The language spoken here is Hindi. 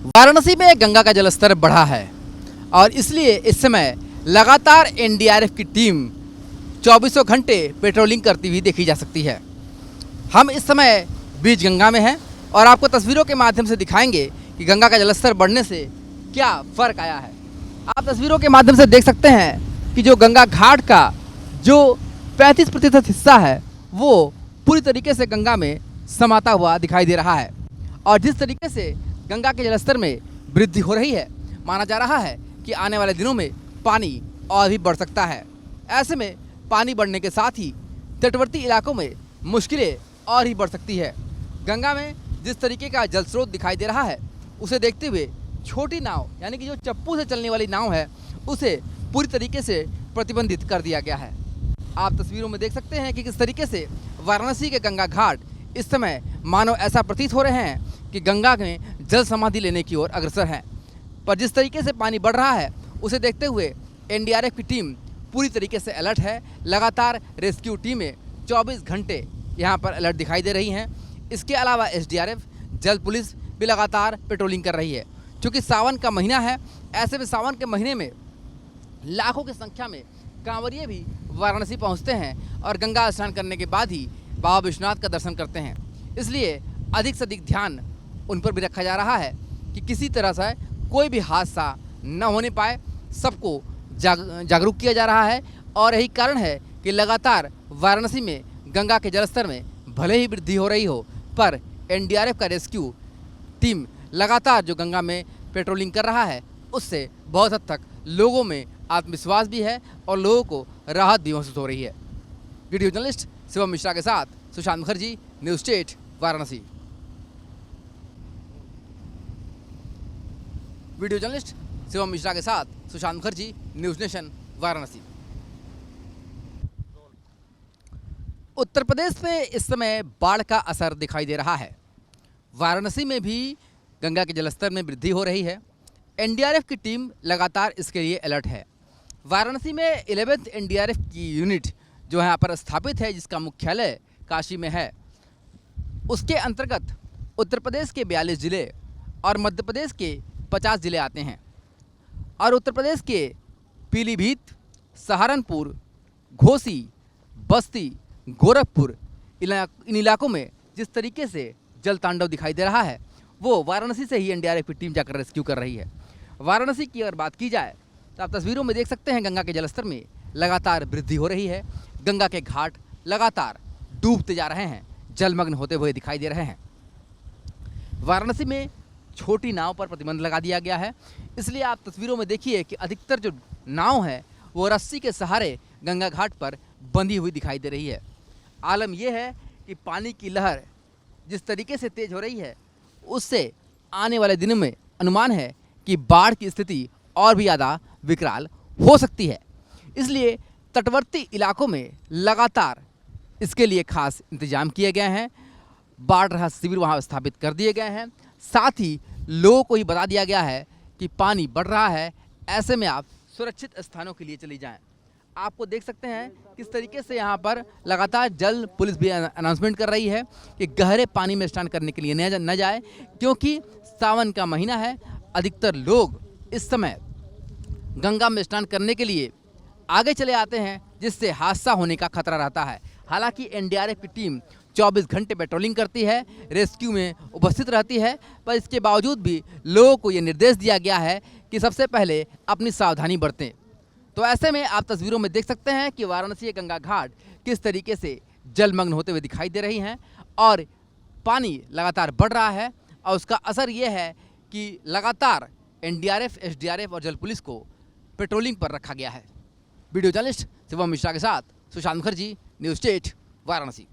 वाराणसी में गंगा का जलस्तर बढ़ा है और इसलिए इस समय लगातार एनडीआरएफ की टीम 24 घंटे पेट्रोलिंग करती हुई देखी जा सकती है। हम इस समय बीच गंगा में हैं और आपको तस्वीरों के माध्यम से दिखाएंगे कि गंगा का जलस्तर बढ़ने से क्या फ़र्क आया है। आप तस्वीरों के माध्यम से देख सकते हैं कि जो गंगा घाट का जो 35% हिस्सा है वो पूरी तरीके से गंगा में समाता हुआ दिखाई दे रहा है और जिस तरीके से गंगा के जलस्तर में वृद्धि हो रही है, माना जा रहा है कि आने वाले दिनों में पानी और भी बढ़ सकता है। ऐसे में पानी बढ़ने के साथ ही तटवर्ती इलाकों में मुश्किलें और ही बढ़ सकती है। गंगा में जिस तरीके का जल स्रोत दिखाई दे रहा है उसे देखते हुए छोटी नाव यानी कि जो चप्पू से चलने वाली नाव है उसे पूरी तरीके से प्रतिबंधित कर दिया गया है। आप तस्वीरों में देख सकते हैं कि किस तरीके से वाराणसी के गंगा घाट इस समय मानो ऐसा प्रतीत हो रहे हैं कि गंगा में जल समाधि लेने की ओर अग्रसर है। पर जिस तरीके से पानी बढ़ रहा है उसे देखते हुए एनडीआरएफ की टीम पूरी तरीके से अलर्ट है। लगातार रेस्क्यू टीमें 24 घंटे यहां पर अलर्ट दिखाई दे रही हैं। इसके अलावा एसडीआरएफ, जल पुलिस भी लगातार पेट्रोलिंग कर रही है। क्योंकि सावन का महीना है, ऐसे में सावन के महीने में लाखों की संख्या में कांवरिये भी वाराणसी पहुंचते हैं और गंगा स्नान करने के बाद ही बाबा विश्वनाथ का दर्शन करते हैं। इसलिए अधिक से अधिक ध्यान उन पर भी रखा जा रहा है कि किसी तरह से कोई भी हादसा न होने पाए। सबको जागरूक किया जा रहा है और यही कारण है कि लगातार वाराणसी में गंगा के जलस्तर में भले ही वृद्धि हो रही हो, पर एनडीआरएफ का रेस्क्यू टीम लगातार जो गंगा में पेट्रोलिंग कर रहा है उससे बहुत हद तक लोगों में आत्मविश्वास भी है और लोगों को राहत भी महसूस हो रही है। वीडियो जर्नलिस्ट शिवम मिश्रा के साथ Sushant Mukherjee, news state, Varanasi. Video journalist Shivam Mishra के साथ सुशांत मुखर्जी, न्यूज़ नेशन, वाराणसी। उत्तर प्रदेश में इस समय बाढ़ का असर दिखाई दे रहा है। वाराणसी में भी गंगा के जलस्तर में वृद्धि हो रही है। एनडीआरएफ की टीम लगातार इसके लिए अलर्ट है। वाराणसी में 11th एनडीआरएफ की यूनिट जो यहाँ पर स्थापित है, जिसका मुख्यालय काशी में है, उसके अंतर्गत उत्तर प्रदेश के 42 जिले और मध्य प्रदेश के 50 जिले आते हैं और उत्तर प्रदेश के पीलीभीत, सहारनपुर, घोसी, बस्ती, गोरखपुर इन इलाकों में जिस तरीके से जल तांडव दिखाई दे रहा है वो वाराणसी से ही एनडीआरएफ की टीम जाकर रेस्क्यू कर रही है। वाराणसी की अगर बात की जाए तो आप तस्वीरों में देख सकते हैं गंगा के जलस्तर में लगातार वृद्धि हो रही है। गंगा के घाट लगातार डूबते जा रहे हैं, जलमग्न होते हुए दिखाई दे रहे हैं। वाराणसी में छोटी नाव पर प्रतिबंध लगा दिया गया है, इसलिए आप तस्वीरों में देखिए कि अधिकतर जो नाव है वो रस्सी के सहारे गंगा घाट पर बंधी हुई दिखाई दे रही है। आलम यह है कि पानी की लहर जिस तरीके से तेज हो रही है उससे आने वाले दिनों में अनुमान है कि बाढ़ की स्थिति और भी ज़्यादा विकराल हो सकती है। इसलिए तटवर्ती इलाकों में लगातार इसके लिए खास इंतजाम किए गए हैं। बाढ़ राहत शिविर वहाँ स्थापित कर दिए गए हैं। साथ ही लोगों को ही बता दिया गया है कि पानी बढ़ रहा है, ऐसे में आप सुरक्षित स्थानों के लिए चली जाएं। आपको देख सकते हैं किस तरीके से यहाँ पर लगातार जल पुलिस भी अनाउंसमेंट कर रही है कि गहरे पानी में स्नान करने के लिए न जाए, क्योंकि सावन का महीना है। अधिकतर लोग इस समय गंगा में स्नान करने के लिए आगे चले आते हैं, जिससे हादसा होने का खतरा रहता है। हालांकि एनडीआरएफ की टीम 24 घंटे पेट्रोलिंग करती है, रेस्क्यू में उपस्थित रहती है, पर इसके बावजूद भी लोगों को ये निर्देश दिया गया है कि सबसे पहले अपनी सावधानी बरतें। तो ऐसे में आप तस्वीरों में देख सकते हैं कि वाराणसी के गंगा घाट किस तरीके से जलमग्न होते हुए दिखाई दे रही हैं और पानी लगातार बढ़ रहा है और उसका असर ये है कि लगातार एनडीआरएफ, एसडीआरएफ और जल पुलिस को पेट्रोलिंग पर रखा गया है। वीडियो जर्नलिस्ट शिवम मिश्रा के साथ सुशांत मुखर्जी, न्यूज़ स्टेट, वाराणसी।